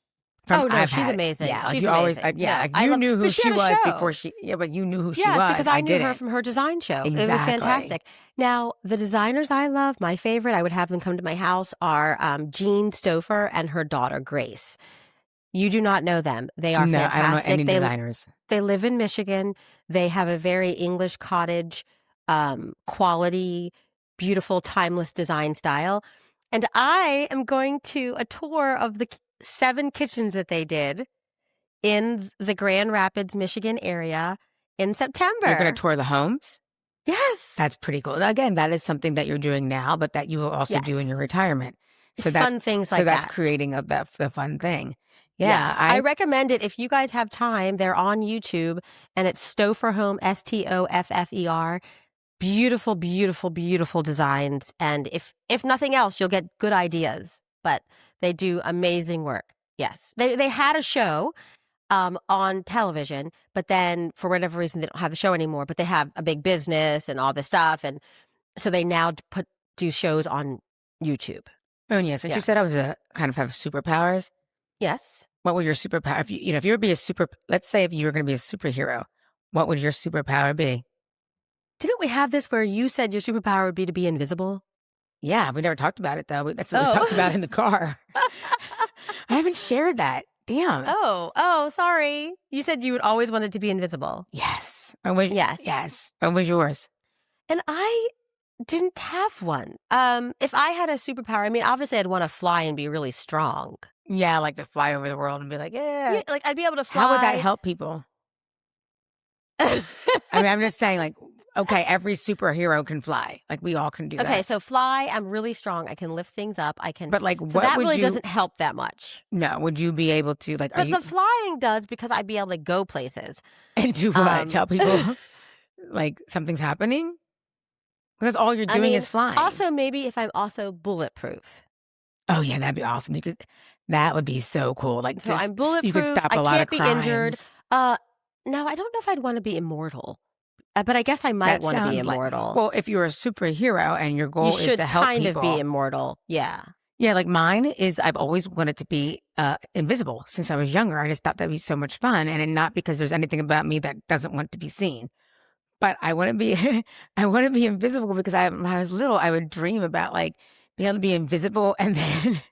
She's amazing. Yeah, she's you amazing. You knew who she was before but you knew who she was. Yes, because I knew her from her design show. Exactly. It was fantastic. Now, the designers I love, my favorite, I would have them come to my house, are Jean Stouffer and her daughter, Grace. You do not know them. They are fantastic. I don't know any designers. They live in Michigan. They have a very English cottage, quality, beautiful, timeless design style. And I am going to a tour of the 7 kitchens that they did in the Grand Rapids, Michigan area in September. You're going to tour the homes? Yes. That's pretty cool. Again, that is something that you're doing now, but that you will also do in your retirement. So that's fun things like that. So that's creating the fun thing. Yeah. I recommend it if you guys have time. They're on YouTube and it's Stouffer Home, Stoffer. Beautiful, beautiful, beautiful designs. And if nothing else, you'll get good ideas. But they do amazing work. Yes. They had a show on television, but then for whatever reason, they don't have the show anymore, but they have a big business and all this stuff. And so they now do shows on YouTube. Oh, yes. And you said I was kind of have superpowers. Yes. What would your superpower, if you would be let's say if you were going to be a superhero, what would your superpower be? Didn't we have this where you said your superpower would be to be invisible? Yeah, we never talked about it, though. That's what we talked about in the car. I haven't shared that. Damn. Oh, sorry. You said you would always wanted to be invisible. Yes. Yes. What was yours? And I didn't have one. If I had a superpower, obviously I'd want to fly and be really strong. Yeah, to fly over the world and be like, yeah. I'd be able to fly. How would that help people? I mean, I'm just saying, like, okay, every superhero can fly. Like, we all can do that. Okay, so fly, I'm really strong. I can lift things up. I can. But, like, So what that would really you... doesn't help that much. No, would you be able to, like, are But you... the flying does because I'd be able to go places. And do what? Tell people, like, something's happening? Because all you're doing is flying. Also, maybe if I'm also bulletproof. Oh, yeah, that'd be awesome. That would be so cool. Like, So just, I'm bulletproof. you could stop a lot of crimes. I can't be injured. No, I don't know if I'd want to be immortal. But I guess I might want to be immortal. Well, if you're a superhero and your goal is to help people. You should kind of be immortal. Yeah. Yeah, like mine is I've always wanted to be invisible since I was younger. I just thought that'd be so much fun. And not because there's anything about me that doesn't want to be seen. But I want to be I want to be invisible because when I was little, I would dream about like being able to be invisible and then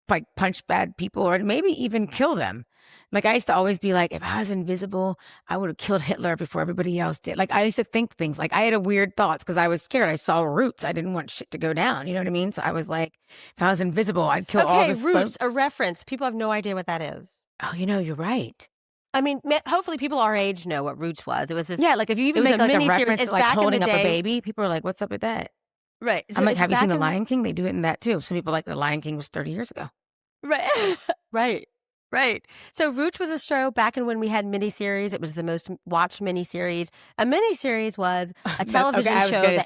like punch bad people or maybe even kill them. Like I used to always be like, if I was invisible, I would have killed Hitler before everybody else did. Like I used to think things like I had weird thoughts because I was scared. I saw roots. I didn't want shit to go down. You know what I mean? So I was like, if I was invisible, I'd kill all this. Roots, a reference. People have no idea what that is. Oh, you're right. I mean, hopefully people our age know what Roots was. It was this. Yeah, like if you even make like a reference to like holding up a baby, people are like, what's up with that? Right. I'm like, have you seen The Lion King? They do it in that too. Some people like The Lion King was 30 years ago. Right. Right. So Roots was a show back in when we had miniseries. It was the most watched miniseries. A miniseries was a television show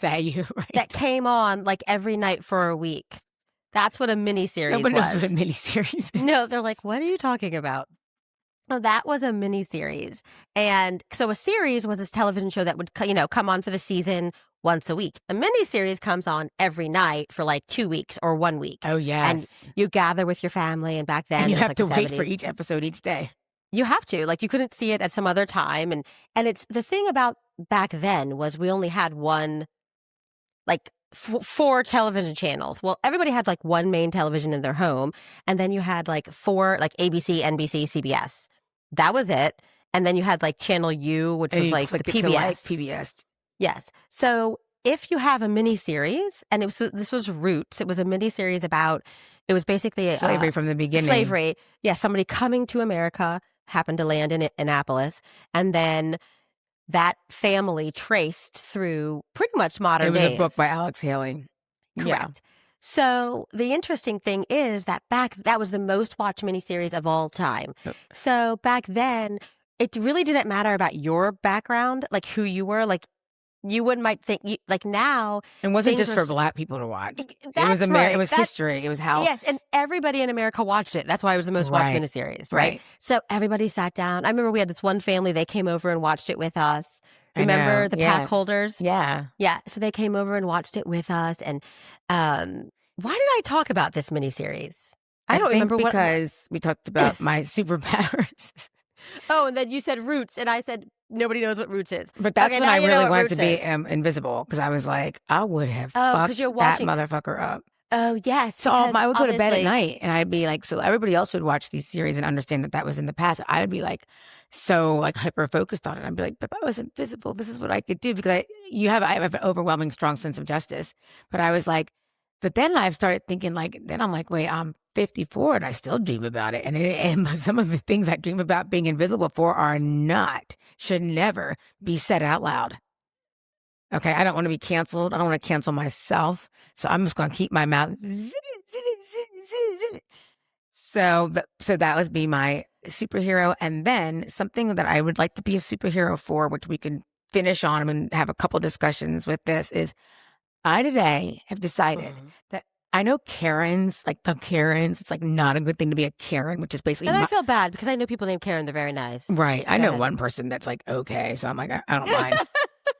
that came on like every night for a week. That's what a miniseries was. Nobody knows what a miniseries is. No, they're like, what are you talking about? Well, that was a miniseries. And so a series was this television show that would, come on for the season once a week. A miniseries comes on every night for like 2 weeks or 1 week. Oh, yes. And you gather with your family, and back then and you have like to wait for each episode each day. You have to. Like you couldn't see it at some other time. And it's the thing about back then was we only had one, like 4 television channels. Well, everybody had like one main television in their home. And then you had like 4, like ABC, NBC, CBS. That was it. And then you had like Channel U, which was like the PBS. Like PBS. Yes. So if you have a miniseries, and this was Roots, it was a miniseries about, it was basically slavery from the beginning. Slavery. Yeah. Somebody coming to America, happened to land in Annapolis. And then that family traced through pretty much modern days. It was a book by Alex Haley. Correct. Yeah. So the interesting thing is that that was the most watched miniseries of all time. So back then, it really didn't matter about your background, like who you were, like you might think like now. It wasn't just for Black people to watch. That's right. It was history. It was how. Yes, and everybody in America watched it. That's why it was the most watched miniseries, right? So everybody sat down. I remember we had this one family. They came over and watched it with us. Remember the pack holders? Yeah. Yeah. So they came over and watched it with us. And why did I talk about this miniseries? I don't remember because we talked about my superpowers. Oh, and then you said Roots, and I said nobody knows what Roots is. But that's when I really wanted to be invisible, because I was like, I would have fucked that motherfucker up. Oh, yes. So I would go to bed at night, and I'd be like, so everybody else would watch these series and understand that was in the past. I would be like, so like hyper focused on it. I'd be like, if I was invisible, this is what I could do, because I have an overwhelming strong sense of justice. But I was like, but then I've started thinking then I'm like, wait, I'm 54 and I still dream about it. And some of the things I dream about being invisible for should never be said out loud. Okay, I don't want to be canceled. I don't want to cancel myself. So I'm just going to keep my mouth. So that would be my superhero. And then something that I would like to be a superhero for, which we can finish on and have a couple discussions with this, is I today have decided that I know Karens, like the Karens, it's like not a good thing to be a Karen, which is basically. And I feel bad because I know people named Karen. They're very nice. Right. I know one person that's like, okay. So I'm like, I don't mind.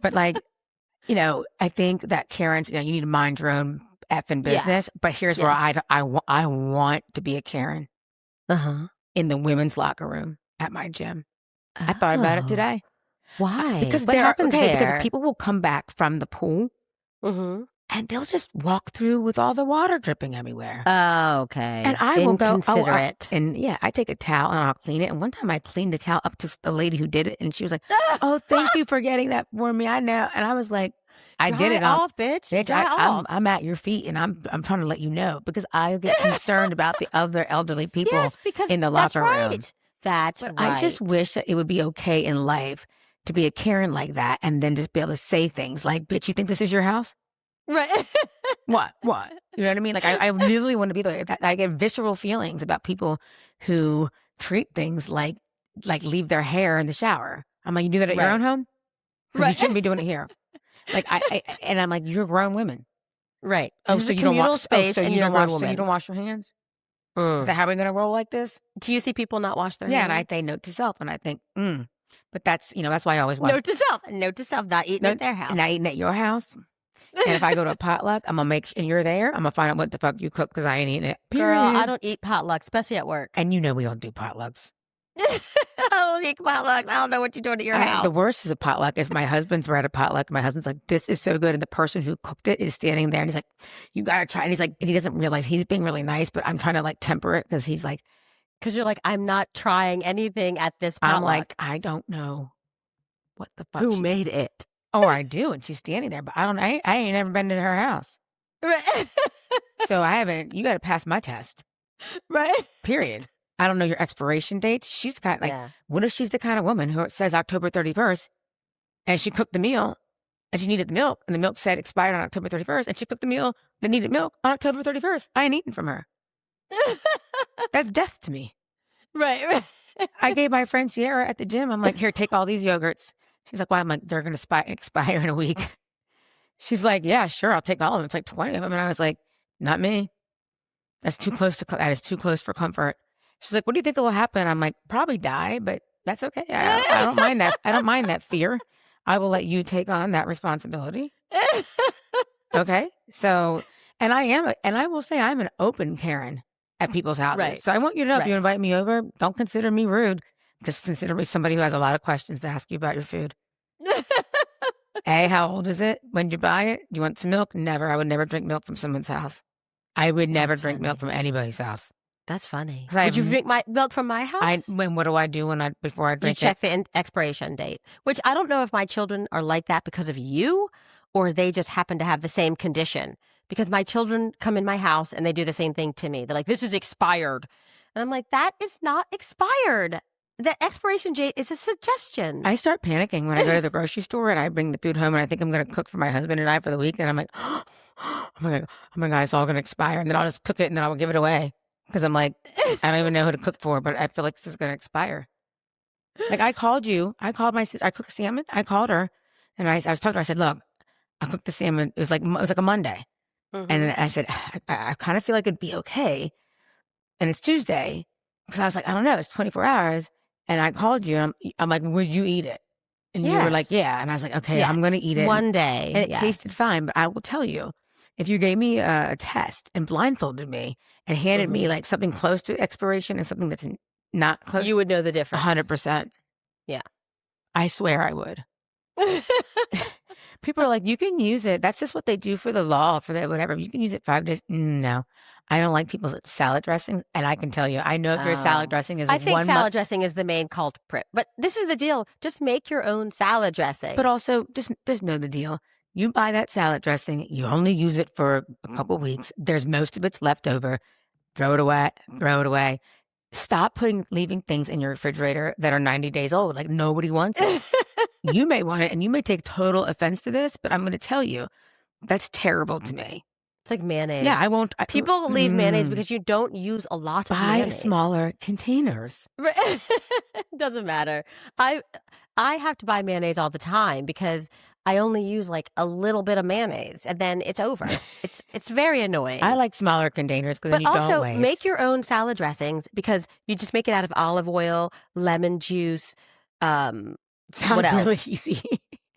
But like, I think that Karens, you need to mind your own effing business. Yeah. But here's where I want to be a Karen. In the women's locker room at my gym. I thought about it today. Why? Because what happens there? Because people will come back from the pool. And they'll just walk through with all the water dripping everywhere. Oh, okay. And I will go inconsiderate. I take a towel and I'll clean it. And one time I cleaned the towel up to the lady who did it, and she was like, "Oh, thank you for getting that for me. I know." And I was like, "I did it off, bitch. I'm at your feet, and I'm trying to let you know, because I get concerned about the other elderly people in the locker room. That's right. I just wish that it would be okay in life to be a Karen like that and then just be able to say things like, bitch, you think this is your house? Right. What? You know what I mean? Like, I really want to be like that. I get visceral feelings about people who treat things like leave their hair in the shower. I'm like, you do that at your own home? Because you shouldn't be doing it here. Like, and I'm like, you're grown women. Right. Oh, This so is a you don't communal wash, space and you're a grown so woman. you don't wash your hands? Is that how we're going to roll like this? Do you see people not wash their Yeah, hands? and I say note to self, and I think, but that's, that's why I always wash. Note to self, not eating at their house. Not eating at your house. And if I go to a potluck, I'm going to make, and you're there, I'm going to find out what the fuck you cook because I ain't eating it. Period. Girl, I don't eat potlucks, especially at work. And we don't do potlucks. I don't eat potlucks. I don't know what you're doing at your house. The worst is a potluck. If my husband's at a potluck, my husband's like, this is so good. And the person who cooked it is standing there and he's like, you got to try. And he's like, he doesn't realize he's being really nice, but I'm trying to like temper it because he's like, because you're like, I'm not trying anything at this potluck. I'm like, I don't know what the fuck. Who made it? Oh, I do. And she's standing there, but I ain't never been to her house. Right. So you got to pass my test. Right. Period. I don't know your expiration dates. She's the kind, what if she's the kind of woman who says October 31st and she cooked the meal and she needed the milk and the milk said expired on October 31st and she cooked the meal that needed milk on October 31st. I ain't eating from her. That's death to me. Right. I gave my friend Sierra at the gym, I'm like, here, take all these yogurts. She's like, why? I'm like, they're going to expire in a week. She's like, yeah, sure, I'll take all of them. It's like 20 of them. And I was like, not me. That is too close for comfort. She's like, what do you think will happen? I'm like, probably die, but that's okay. I don't mind that. I don't mind that fear. I will let you take on that responsibility. Okay. So, and I will say I'm an open Karen at people's houses. Right. So I want you to know, if you invite me over, don't consider me rude. Just consider me somebody who has a lot of questions to ask you about your food. A, how old is it? When did you buy it? Do you want some milk? Never. I would never drink milk from someone's house. I would never drink milk from anybody's house. That's funny. Would you drink my milk from my house? What do I do before I drink it? You check the expiration date, which I don't know if my children are like that because of you or they just happen to have the same condition. Because my children come in my house and they do the same thing to me. They're like, this is expired. And I'm like, that is not expired. The expiration date is a suggestion. I start panicking when I go to the grocery store and I bring the food home and I think I'm going to cook for my husband and I for the week. And I'm like, oh my God, it's all going to expire. And then I'll just cook it and then I'll give it away. Because I'm like, I don't even know who to cook for, but I feel like this is going to expire. Like I called my sister, I cooked salmon. I called her and I was talking to her. I said, look, I cooked the salmon. It was like a Monday. Mm-hmm. And I said, I kind of feel like it'd be okay. And it's Tuesday. Because I was like, I don't know, it's 24 hours. And I called you and I'm like, would you eat it? And you were like, yeah. And I was like, okay, I'm going to eat it. One day. And it tasted fine. But I will tell you, if you gave me a test and blindfolded me and handed me like something close to expiration and something that's not close, you would know the difference. 100%. Yeah. I swear I would. People are like, you can use it. That's just what they do for the law, for the whatever. You can use it 5 days. No. I don't like people's salad dressing. And I can tell you, I know if your salad dressing is I think salad dressing is the main culprit. But this is the deal. Just make your own salad dressing. But also, just know the deal. You buy that salad dressing. You only use it for a couple weeks. There's most of it's left over. Throw it away. Stop leaving things in your refrigerator that are 90 days old. Like nobody wants it. You may want it and you may take total offense to this, but I'm going to tell you, that's terrible to me. It's like mayonnaise. Yeah, I won't. People leave mayonnaise because you don't use a lot of mayonnaise. Buy smaller containers. Doesn't matter. I have to buy mayonnaise all the time because I only use like a little bit of mayonnaise and then it's over. It's very annoying. I like smaller containers because then you don't waste. But also make your own salad dressings because you just make it out of olive oil, lemon juice. Sounds really easy.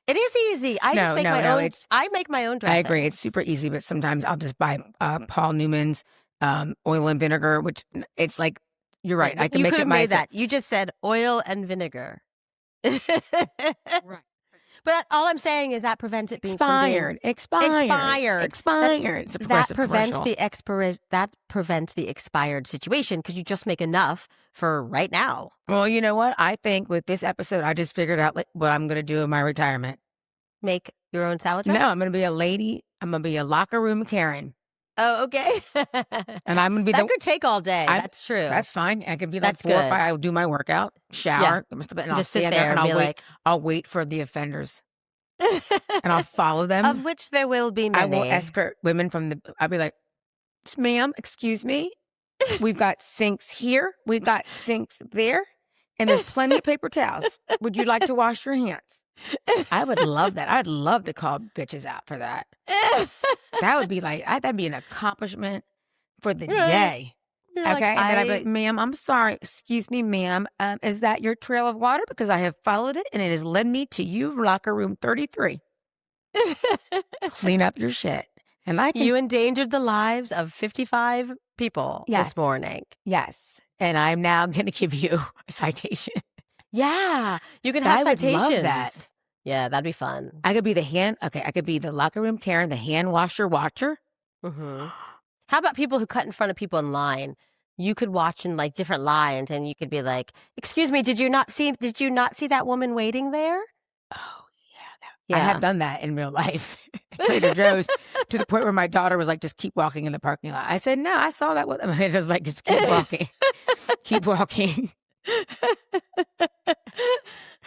It is easy. I make my own dressing. I agree. It's super easy, but sometimes I'll just buy Paul Newman's oil and vinegar, which it's like, you're right. I can make it myself. That. You just said oil and vinegar. Right. But all I'm saying is that prevents it being expired. Expired. It's a progressive that prevents the expired situation because you just make enough for right now. Well, you know what? I think with this episode, I just figured out what I'm going to do in my retirement. Make your own salad dressing? No, I'm going to be a lady. I'm going to be a locker room Karen. Oh, okay. And I'm going to be that could take all day. That's true. That's fine. I could be like That's 4 or good. 5. I'll do my workout, shower, and I'll Just sit stand there and and be like, I'll wait for the offenders. And I'll follow them. of which there will be many. I will escort women I'll be like, ma'am, excuse me. We've got sinks here. We've got sinks there. And there's plenty of paper towels. Would you like to wash your hands? I would love that. I'd love to call bitches out for that. That would be like, that'd be an accomplishment for the day. You're okay. Like, and then I'd be like, ma'am, I'm sorry. Excuse me, ma'am. Is that your trail of water? Because I have followed it and it has led me to you, locker room 33. Clean up your shit. And you endangered the lives of 55 people this morning. Yes. And I'm now going to give you a citation. Yeah. You can have citations. I would love that. Yeah, that'd be fun. I could be I could be the locker room Karen, the hand washer watcher. Mm-hmm. How about people who cut in front of people in line? You could watch in like different lines and you could be like, excuse me, did you not see that woman waiting there? Oh, yeah. I have done that in real life at Trader Joe's to the point where my daughter was like, just keep walking in the parking lot. I said, no, I saw that. It was like, just keep walking. Keep walking.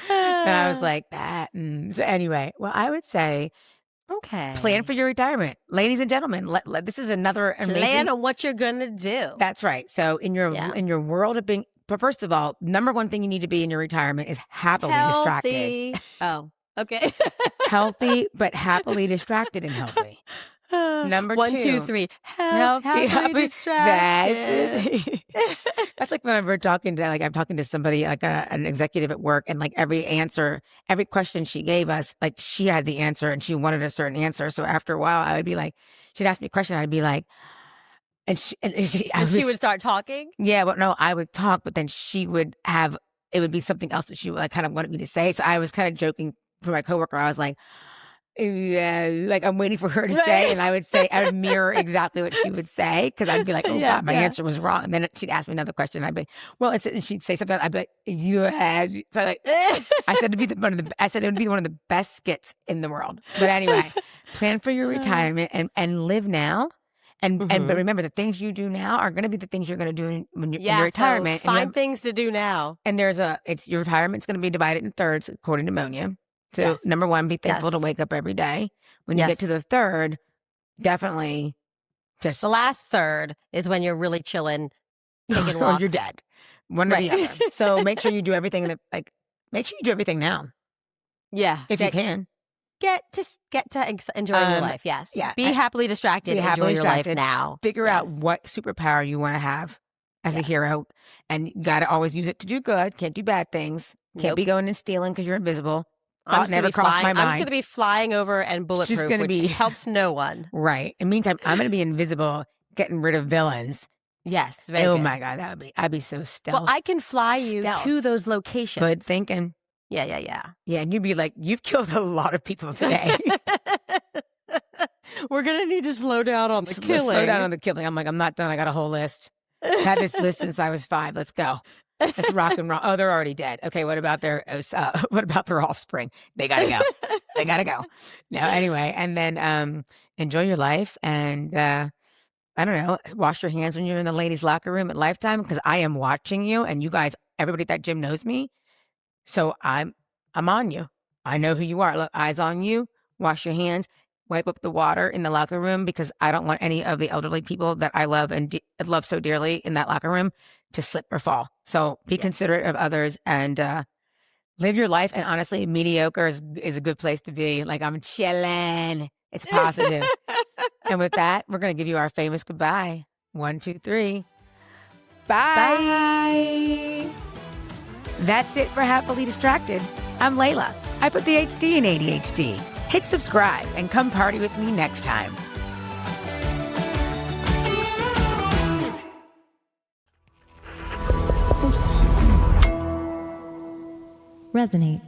And I was like, that. So anyway, well, I would say, okay, plan for your retirement. Ladies and gentlemen, this is another amazing... Plan on what you're going to do. That's right. So in your world of being... But first of all, number one thing you need to be in your retirement is happily distracted. Oh, okay. Healthy, but happily distracted and healthy. Number 1, 2, 3. Happily distracted. That's it. That's like when I'm talking to somebody, like an executive at work, and like every question she gave us, like she had the answer and she wanted a certain answer. So after a while, I would be like, she'd ask me a question, I'd be like, she would start talking? Yeah, but no, I would talk, but then it would be something else that she would like kind of wanted me to say. So I was kind of joking for my coworker. I was like, yeah, like I'm waiting for her to say, and I would mirror exactly what she would say, because I'd be like, oh God, my answer was wrong. And then she'd ask me another question. I'd be, well, and she'd say something. I'd be like, yeah. So I said it would be one of the best skits in the world. But anyway, plan for your retirement and live now. But remember, the things you do now are going to be the things you're going to do when you're in your retirement. So find things to do now. And your retirement's going to be divided in thirds, according to Monya. So number 1, be thankful to wake up every day. When you get to the third, definitely just... The last third is when you're really chilling, taking walks. Or you're dead. One or the other. So make sure you do everything make sure you do everything now. Yeah. If you can. Get to enjoy your life, yes. Yeah. Be happily distracted. Enjoy your life now. Figure out what superpower you want to have as a hero. And you got to always use it to do good. Can't do bad things. Can't be going and stealing because you're invisible. Thought never crossed my mind. I'm just going to be flying over and bulletproof, which helps no one. Right. In the meantime, I'm going to be invisible, getting rid of villains. Yes. Oh my God, I'd be so stealth. Well, I can fly you to those locations. Good thinking. Yeah. Yeah, and you'd be like, you've killed a lot of people today. We're going to need to slow down on the killing. Slow down on the killing. I'm like, I'm not done. I got a whole list. Had this list since I was 5. Let's go. Let's rock and roll. Oh, they're already dead. Okay, what about their offspring? They gotta go. They gotta go. No, anyway, and then enjoy your life, and I don't know, wash your hands when you're in the ladies' locker room at Lifetime, because I am watching you, and you guys, everybody at that gym knows me, so I'm on you. I know who you are. Look, eyes on you. Wash your hands. Wipe up the water in the locker room, because I don't want any of the elderly people that I love and love so dearly in that locker room to slip or fall. So be considerate of others and live your life. And honestly, mediocre is a good place to be. Like, I'm chilling. It's positive. And with that, we're going to give you our famous goodbye. 1, 2, 3. Bye. That's it for Happily Distracted. I'm Leyla. I put the HD in ADHD. Hit subscribe and come party with me next time. Resonate.